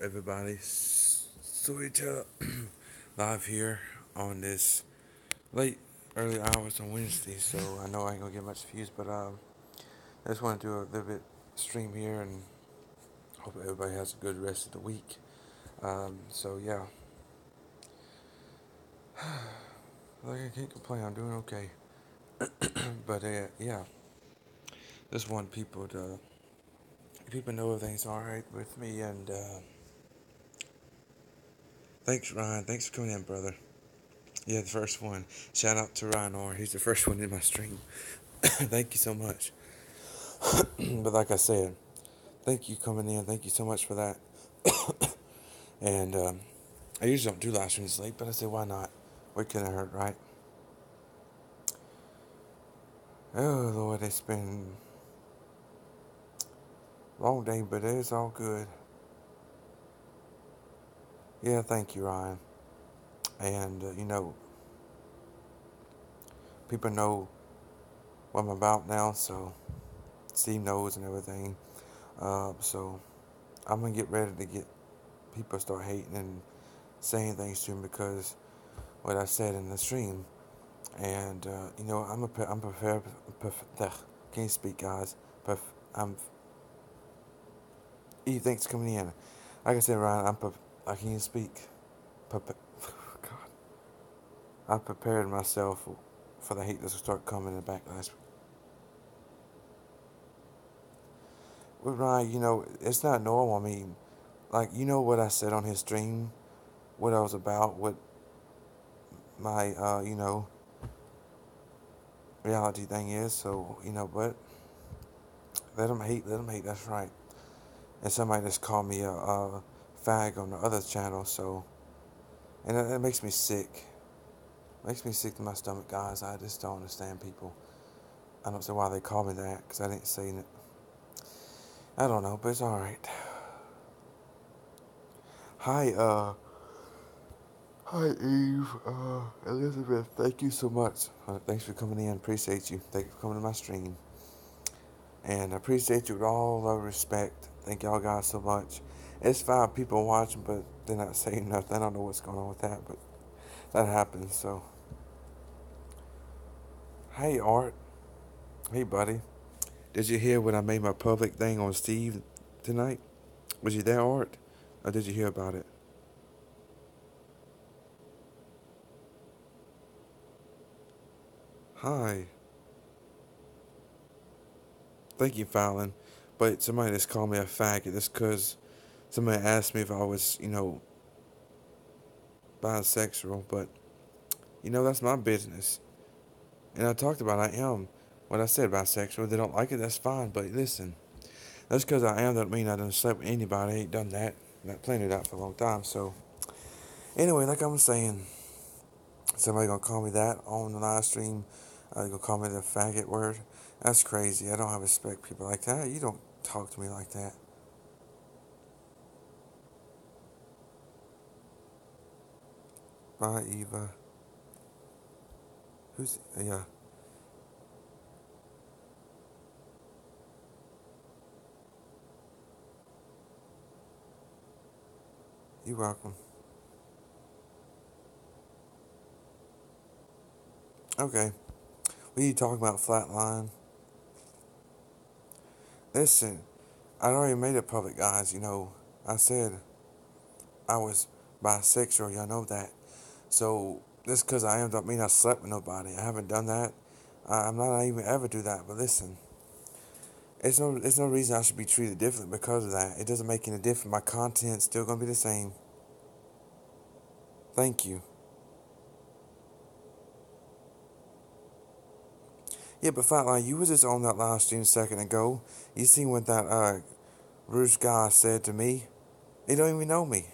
everybody? Storyteller live here on this late, early hours on Wednesday. So I know I ain't gonna get much views, but I just want to do a little bit stream here and hope everybody has a good rest of the week. So yeah, like I can't complain. I'm doing okay. But yeah, just want people know everything's all right with me. And thanks, Ryan. Thanks for coming in, brother. Yeah, the first one. Shout out to Ryan Orr. He's the first one in my stream. Thank you so much. But like I said, thank you coming in. Thank you so much for that. And I usually don't do live streams late, but I said, why not? What can it hurt, right? Oh, Lord, it's been a long day, but it's all good. Yeah, thank you, Ryan. And, people know what I'm about now, so Steve knows and everything. So I'm going to get ready to get people start hating and saying things to him because what I said in the stream. And I'm prepared. Can't speak, guys. I'm. Thanks for coming in. Like I said, Ryan, I can't speak. God, I prepared myself for the hate that will start coming in the backlash. With Ryan, it's not normal. I mean, like what I said on his stream, what I was about, what my reality thing is. So but let them hate. Let them hate. That's right. And somebody just called me a fag on the other channel. So, and it makes me sick. Makes me sick to my stomach, guys. I just don't understand people. I don't see why they call me that because I didn't say it. I don't know, but it's all right. Hi, hi Eve, Elizabeth. Thank you so much. Thanks for coming in. Appreciate you. Thank you for coming to my stream. And I appreciate you with all the respect. Thank y'all guys so much. It's 5 people watching, but they're not saying nothing. I don't know what's going on with that, but that happens. So, hey Art. Hey buddy. Did you hear when I made my public thing on Steve tonight? Was you there, Art? Or did you hear about it? Hi. Thank you, Fallon. But somebody just called me a faggot just because somebody asked me if I was, bisexual. But, that's my business. And I talked about I am. What I said bisexual. If they don't like it, that's fine. But listen, that's because I am. That don't mean I done slept with anybody. I ain't done that. I've planned it out for a long time. So, anyway, like I was saying, somebody gonna call me that on the live stream. Gonna call me the faggot word. That's crazy. I don't have respect people like that. You don't talk to me like that. Bye, Eva. Who's yeah? You welcome. Okay. We need to talk about Flatline. Listen, I already made it public, guys. I said I was bisexual. Y'all know that. So just because I am don't mean I slept with nobody. I haven't done that. I'm not even ever do that. But listen, it's no reason I should be treated different because of that. It doesn't make any difference. My content's still gonna be the same. Thank you. Yeah, but Flatline, you was just on that live stream a second ago. You seen what that Rouge guy said to me? He don't even know me.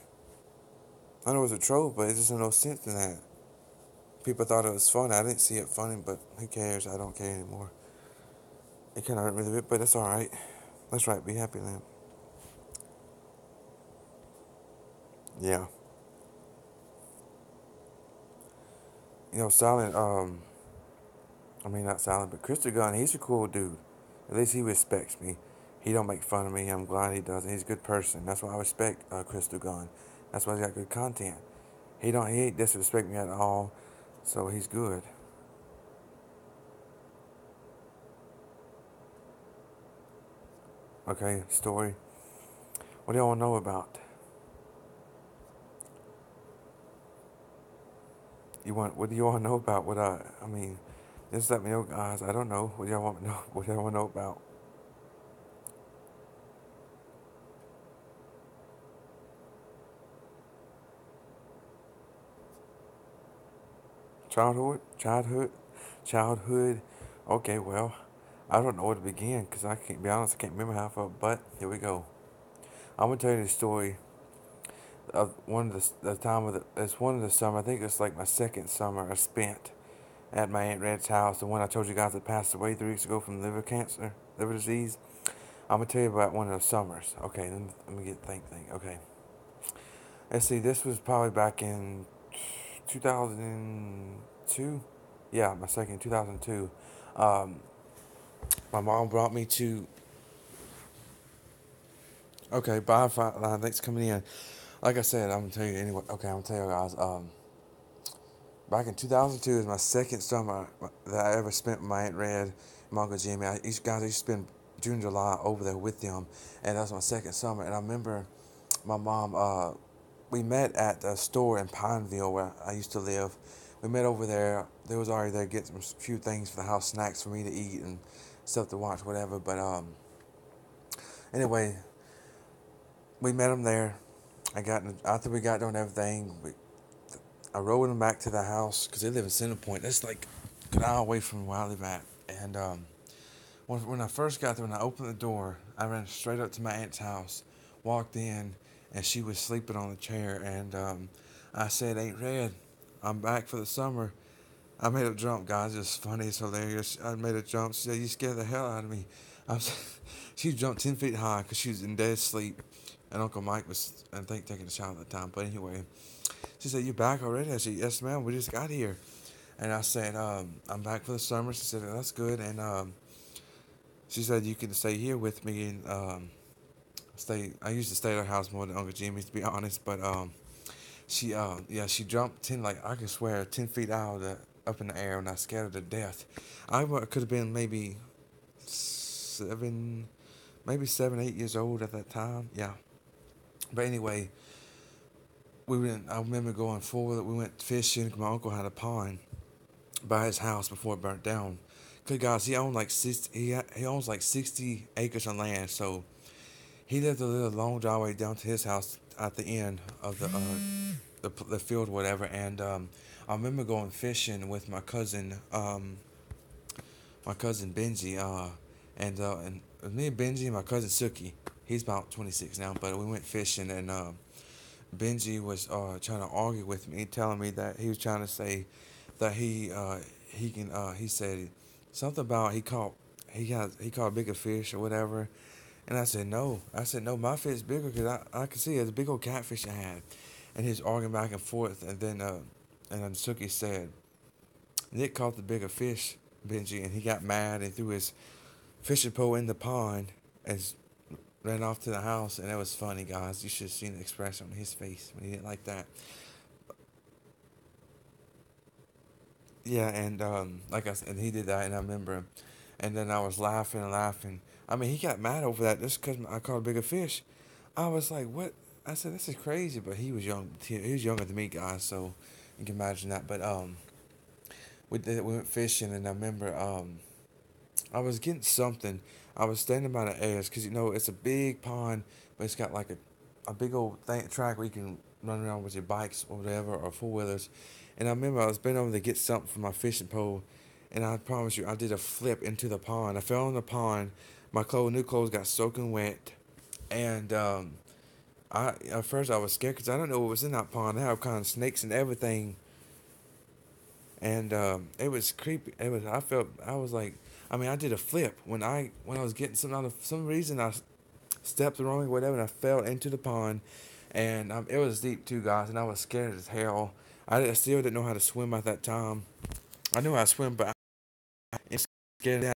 I know it was a troll, but it just no sense in that. People thought it was funny. I didn't see it funny, but who cares? I don't care anymore. It kind of hurt me a bit, but that's all right. That's right. Be happy, Lamb. Yeah. Silent. I mean not Silent, but Crystal Gunn. He's a cool dude. At least he respects me. He don't make fun of me. I'm glad he doesn't. He's a good person. That's why I respect Crystal Gunn. That's why he's got good content. He ain't disrespect me at all, so he's good. Okay, story. What do y'all want to know about? What do you want to know about? I mean, just let me know, guys. I don't know. What do y'all want to know? What do y'all want to know about? Childhood, childhood. Okay, well, I don't know where to begin because I can't be honest. I can't remember half of it. But here we go. I'm gonna tell you the story of one of the time of the. It's one of the summer. I think it's like my second summer I spent at my Aunt Red's house. The one I told you guys that passed away 3 weeks ago from liver cancer, liver disease. I'm gonna tell you about one of those summers. Okay, let me get think. Okay, let's see. This was probably back in 2002. Yeah, my second 2002. Um, my mom brought me to. Okay, bye, Line. Thanks for coming in. Like I said, I'm gonna tell you anyway. Okay, I'm gonna tell you guys. Back in 2002 is my second summer that I ever spent with my Aunt Red and my Uncle Jimmy. I used to spend June, July over there with them, and that was my second summer. And I remember my mom. We met at the store in Pineville where I used to live. We met over there. They was already there getting some few things for the house, snacks for me to eat and stuff to watch, whatever. But anyway, we met them there. After we got done everything. I rode them back to the house because they live in Center Point. That's like an hour away from where I live at. And when I first got there, when I opened the door, I ran straight up to my aunt's house, walked in, and she was sleeping on the chair. And I said, "Aunt Red, I'm back for the summer." I made a jump, guys. It's funny. It's hilarious. I made a jump. She said, "You scared the hell out of me." I was, she jumped 10 feet high because she was in dead sleep. And Uncle Mike was, I think, taking a shower at the time. But anyway, she said, "You back already?" I said, "Yes, ma'am. We just got here." And I said, "I'm back for the summer." She said, "That's good." And she said, "You can stay here with me and stay." I used to stay at her house more than Uncle Jimmy's, to be honest. But yeah, she jumped 10, like I could swear, 10 feet up in the air, and I scared her to death. Could have been seven, maybe 7, 8 years old at that time. Yeah. But anyway, we went. I remember going forward. We went fishing. My uncle had a pond by his house before it burnt down. Cause guys, he owned like 60, he owns like 60 acres of land. So he lived a little long driveway down to his house at the end of the field, whatever. And I remember going fishing with my cousin Benji, and me and Benji and my cousin Suki. He's about 26 now, but we went fishing and Benji was trying to argue with me, telling me that he was trying to say that he can he said something about he caught a bigger fish or whatever, and I said no. I said no, my fish is bigger because I could see it's a big old catfish I had, and he's arguing back and forth, and then Suki said Nick caught the bigger fish, Benji, and he got mad and threw his fishing pole in the pond and ran off to the house, and that was funny, guys. You should have seen the expression on his face when he didn't like that. Yeah, and like I said, and he did that, and I remember him. And then I was laughing and laughing. I mean, he got mad over that just because I caught a bigger fish. I was like, "What?" I said, "This is crazy," but he was young. He was younger than me, guys. So you can imagine that. But we went fishing, and I remember I was getting something. I was standing by the edge because it's a big pond, but it's got like a big old track where you can run around with your bikes or whatever or four wheelers. And I remember I was bent over to get something from my fishing pole, and I promise you, I did a flip into the pond. I fell in the pond. My new clothes got soaking wet, and I at first I was scared because I don't know what was in that pond. They have kind of snakes and everything, and it was creepy. I was like, I mean, I did a flip when I was getting something out of some reason I stepped the wrong way, whatever, and I fell into the pond, and it was deep too, guys, and I was scared as hell. I still didn't know how to swim at that time. I knew how to swim, but I was scared.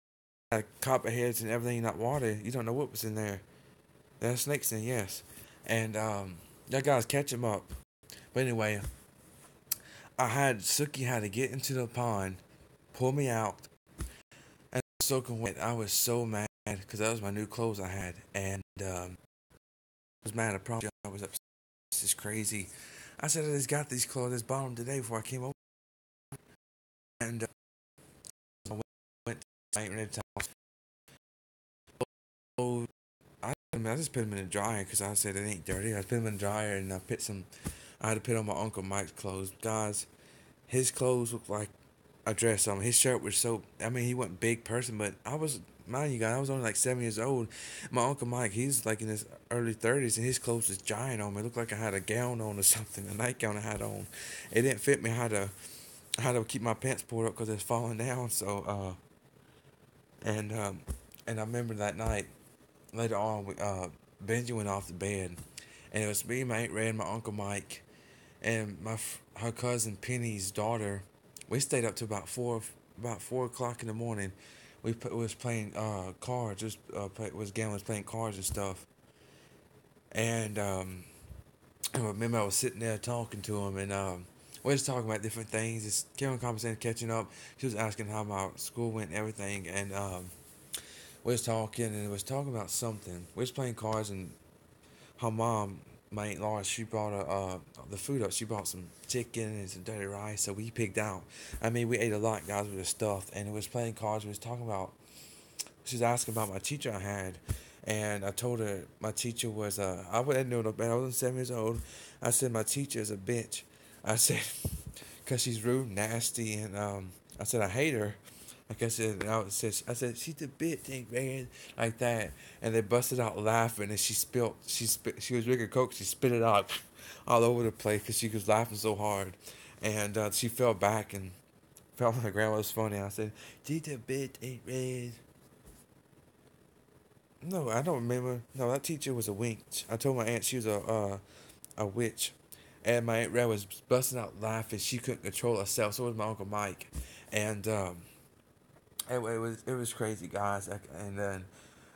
copperheads and everything in that water. You don't know what was in there. There are snakes in, yes. And that guy's catch him up. But anyway, Suki had to get into the pond, pull me out, and soaking wet. I was so mad because that was my new clothes I had, and I was mad. I promise you, I was upset. This is crazy. I said I just got these clothes, just bought them today before I came over, and I went to my rented house. So I just put them in the dryer because I said it ain't dirty. I put them in the dryer and I had to put on my Uncle Mike's clothes. Guys, his clothes looked like a dress on him. His shirt was so, I mean, he wasn't a big person, but mind you guys, I was only like 7 years old. My Uncle Mike, he's like in his early 30s, and his clothes was giant on me. It looked like I had a gown on or something, a nightgown I had on. It didn't fit me. I had to keep my pants pulled up because it was falling down. And, um, and I remember that night, later on, Benji went off the bed, and it was me, my Aunt Red, and my Uncle Mike, and her cousin Penny's daughter. We stayed up to about 4 o'clock in the morning. Was playing cards, was gambling, playing cards and stuff. And I remember I was sitting there talking to him, and we was talking about different things, just carrying on conversation, catching up. She was asking how my school went and everything, and we was talking, and it was talking about something. We was playing cards, and her mom, my Aunt Laura, she brought the food up. She brought some chicken and some dirty rice, so we picked out. I mean, we ate a lot, guys. We were stuffed, and it was playing cards. We was talking about. She was asking about my teacher I had, and I told her my teacher was I wouldn't know no better. I was 7 years old. I said my teacher is a bitch. I said, cause she's rude, nasty, and I said I hate her. Like I said she's a bitch, ain't man, like that, and they busted out laughing, and she was drinking coke, she spit it out, all over the place, cause she was laughing so hard, and she fell back and fell on the ground. It was funny. I said, she's a bitch, ain't man. No, I don't remember. No, that teacher was a witch. I told my aunt she was a witch, and my aunt Red was busting out laughing. She couldn't control herself. So was my Uncle Mike, and it was crazy, guys. And then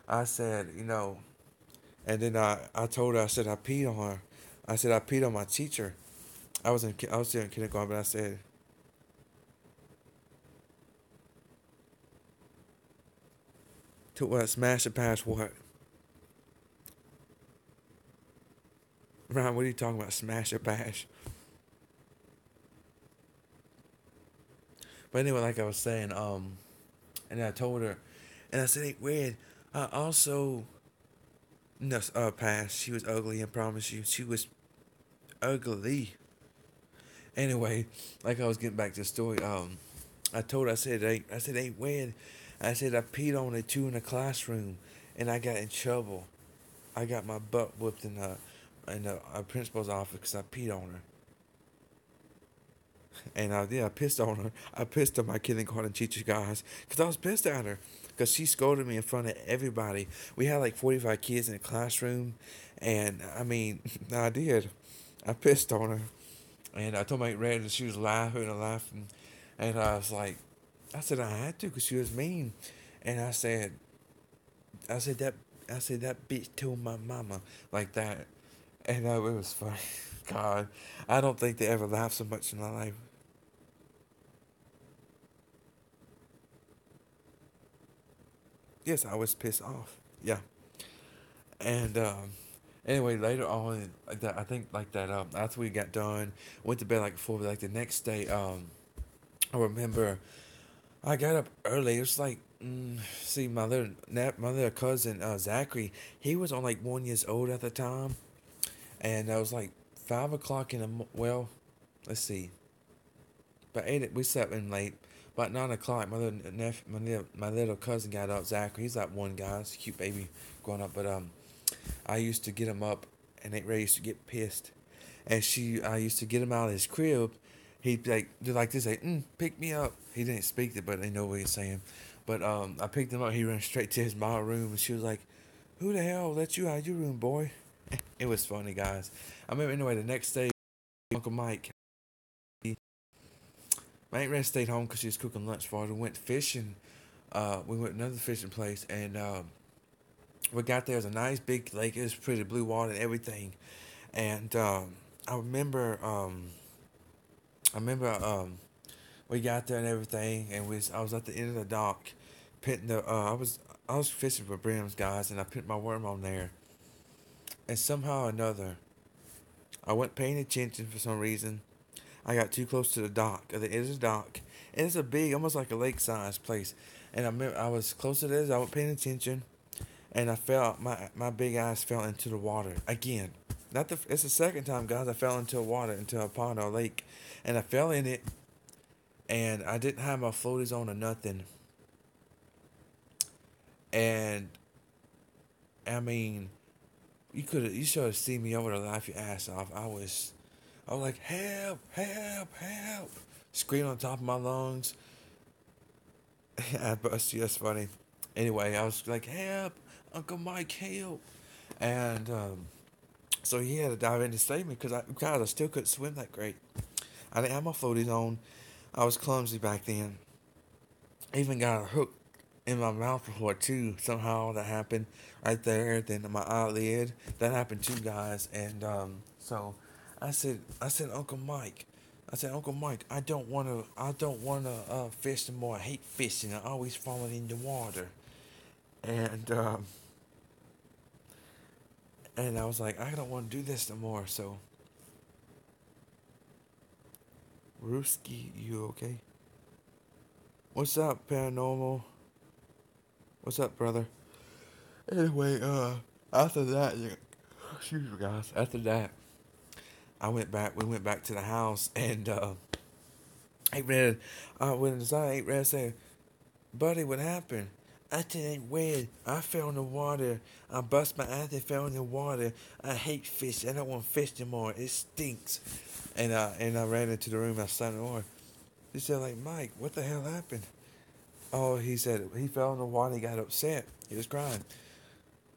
I said, and then I told her, I said I peed on her. I said I peed on my teacher. I was still in kindergarten, but I said, to what, smash or pass what? Ryan, what are you talking about? Smash or bash? But anyway, like I was saying, and I told her, and I said, hey, weird. I also, no, pass. She was ugly. I promise you, she was ugly. Anyway, like I was getting back to the story, I told her, I said, ain't weird. I said I peed on her too in the classroom, and I got in trouble. I got my butt whooped in the principal's office because I peed on her. And I pissed on her. I pissed on my kindergarten teacher, guys, because I was pissed at her. Because she scolded me in front of everybody. We had like 45 kids in the classroom. And I mean, I did. I pissed on her. And I told my Aunt Red, and she was laughing and laughing. And I said I had to because she was mean. And I said that, I said that bitch told my mama like that. And it was funny. God, I don't think they ever laughed so much in my life. Yes, I was pissed off. Yeah. And anyway, later on, like that, I think like that. After we got done, went to bed like before. Like the next day, I remember I got up early. It was like, see, my little cousin Zachary. He was on like 1 years old at the time, and I was like 5 o'clock in the well. Let's see, but eight. We slept in late. About 9 o'clock, my little cousin got up. Zachary, he's like one guy, he's a cute baby growing up. But I used to get him up, and Aunt Ray used to get pissed, and I used to get him out of his crib. He'd like do like this, like, pick me up. He didn't speak it, but they know what he's saying. But I picked him up. He ran straight to his mom's room, and she was like, "Who the hell let you out of your room, boy?" It was funny, guys. I remember anyway. The next day, Uncle Mike, my Aunt Red stayed home because she was cooking lunch for us. We went fishing we went to another fishing place, and we got there. It was a nice big lake. It was pretty blue water and everything. And I remember, I remember we got there and everything, and I was at the end of the dock, pitting the. I was fishing for brims, guys, and I put my worm on there, and somehow or another, I wasn't paying attention for some reason. I got too close to the dock, at the edge of the dock, and it's a big, almost like a lake-sized place. And I remember I was close to this. I wasn't paying attention, and I fell. My big ass fell into the water again. Not the. It's the second time, guys. I fell into water, into a pond or a lake, and I fell in it, and I didn't have my floaties on or nothing. And I mean, you should have seen me over to laugh your ass off. I was like, help, help, help, screaming on top of my lungs. I bust you. That's funny. Anyway, I was like, help, Uncle Mike, help, and so he had to dive in to save me because I still couldn't swim that great. I didn't have my floaties on. I was clumsy back then. I even got a hook in my mouth before too. Somehow that happened right there. Then my eyelid. That happened too, guys. And so I said, Uncle Mike. I said, Uncle Mike, I don't wanna fish anymore. I hate fishing. I always falling in the water. And and I was like, I don't want to do this no more. So, Ruski, you okay? What's up, paranormal? What's up, brother? Anyway, after that, excuse me, guys. After that, I went back. We went back to the house, and Aunt Red, when Aunt Red said, "Buddy, what happened?" I said, "Ain't weird. I fell in the water. I bust my ass and fell in the water. I hate fish. I don't want to fish anymore. It stinks." And I ran into the room. I slammed the door. She said, "Like Mike, what the hell happened?" Oh, he said he fell in the water. He got upset. He was crying.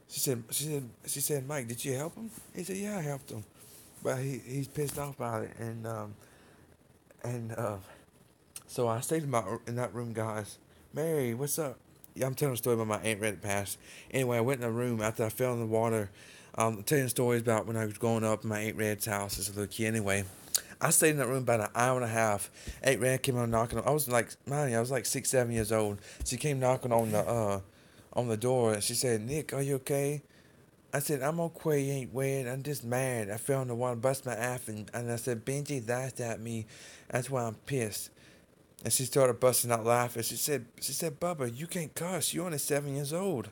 She said, Mike, did you help him? He said, yeah, I helped him, but he's pissed off about it, and so I stayed in that room, guys. Mary, what's up? Yeah, I'm telling a story about my Aunt Red passed. Anyway, I went in the room after I fell in the water. Telling stories about when I was growing up in my Aunt Red's house as a little kid. Anyway, I stayed in that room about an hour and a half. Aunt Red came on knocking. I was like, man, I was like 6, 7 years old. She came knocking on the door, and she said, Nick, are you okay? I said, I'm okay, ain't weird. I'm just mad. I fell in the water, bust my ass, and I said, Benji laughed at me. That's why I'm pissed. And she started busting out laughing. She said, Bubba, you can't cuss. You're only 7 years old.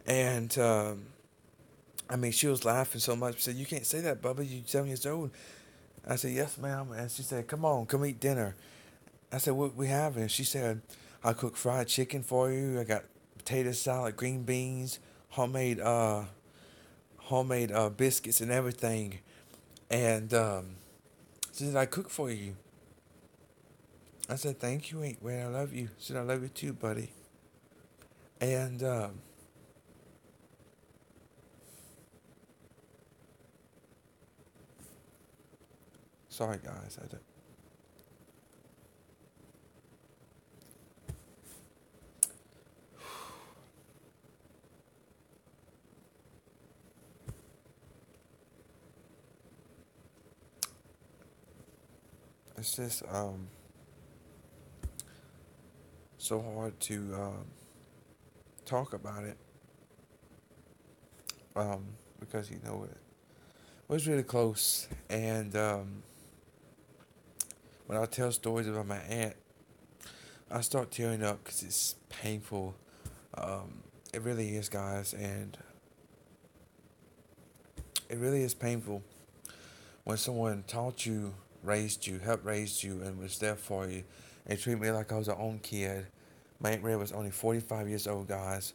And I mean, she was laughing so much. She said, you can't say that, Bubba. You're 7 years old. I said, yes, ma'am. And she said, come on, come eat dinner. I said, what we having? She said, I cooked fried chicken for you. I got potato salad, green beans, homemade biscuits and everything. And she said, I cook for you. I said, thank you, Aunt Red. I love you. She said, I love you too, buddy. And sorry, guys. It's just so hard to talk about it because it was really close. And when I tell stories about my aunt, I start tearing up because it's painful. It really is, guys, and it really is painful when someone taught you, raised you, helped raise you, and was there for you, and treated me like I was her own kid. My Aunt Red was only 45 years old, guys,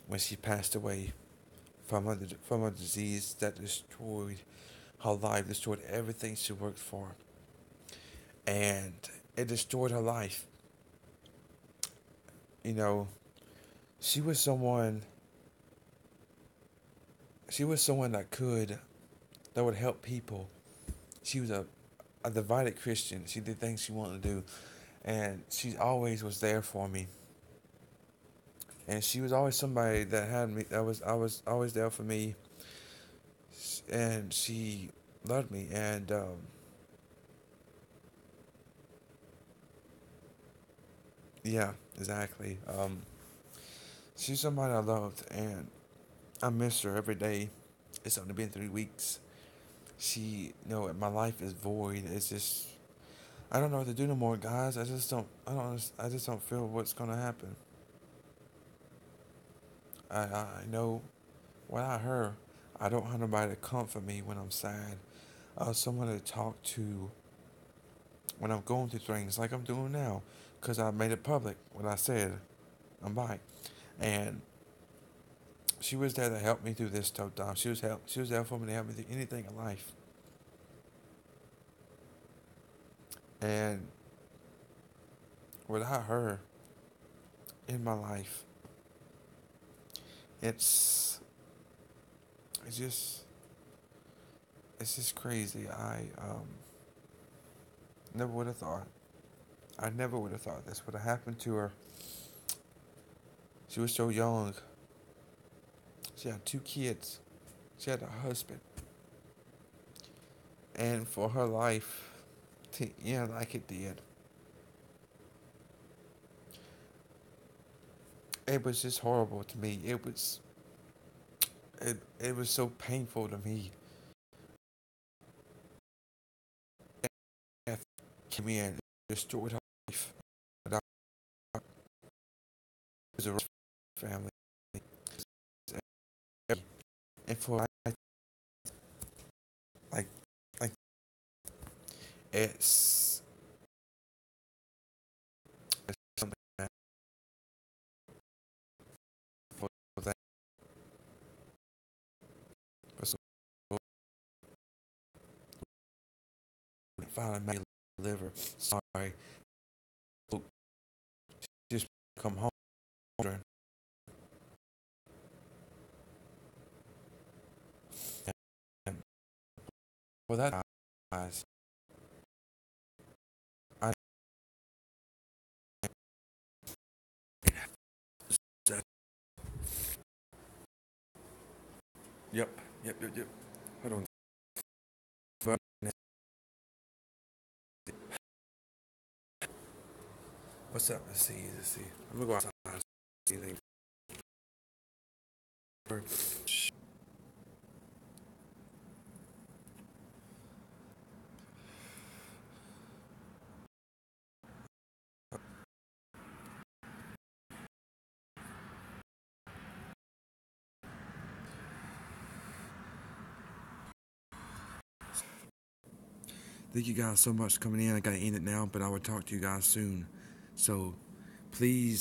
when she passed away from a disease that destroyed her life, destroyed everything she worked for, and it destroyed her life. You know, she was someone. She was someone that would help people. She was a devoted Christian. She did things she wanted to do, and she always was there for me. and she was always somebody that had me. That was I was always there for me, and she loved me. And yeah, exactly. She's somebody I loved, and I miss her every day. It's only been 3 weeks. She, my life is void. It's just I don't know what to do no more, guys. I just don't. I don't. I just don't feel what's gonna happen. I know what I heard. I don't have nobody to comfort me when I'm sad. Someone to talk to when I'm going through things like I'm doing now, cause I made it public. What I said, I'm bi, and she was there to help me through this tough time. She was there for me to help me through anything in life. And without her in my life, it's it's just it's just crazy. I never would have thought. I never would have thought this would have happened to her. She was so young. She had 2 kids. She had a husband. And for her life to end like it did, it was just horrible to me. It was so painful to me. Death came in and destroyed her life. But I was a family. And for like like it's, it's something that for that for so finally made liver. Sorry. Just come home. And for that guys, I said, yep, yep. Hold on. What's up? Let's see. I'm gonna go outside. See anything. Thank you guys so much for coming in. I gotta end it now, but I will talk to you guys soon. So please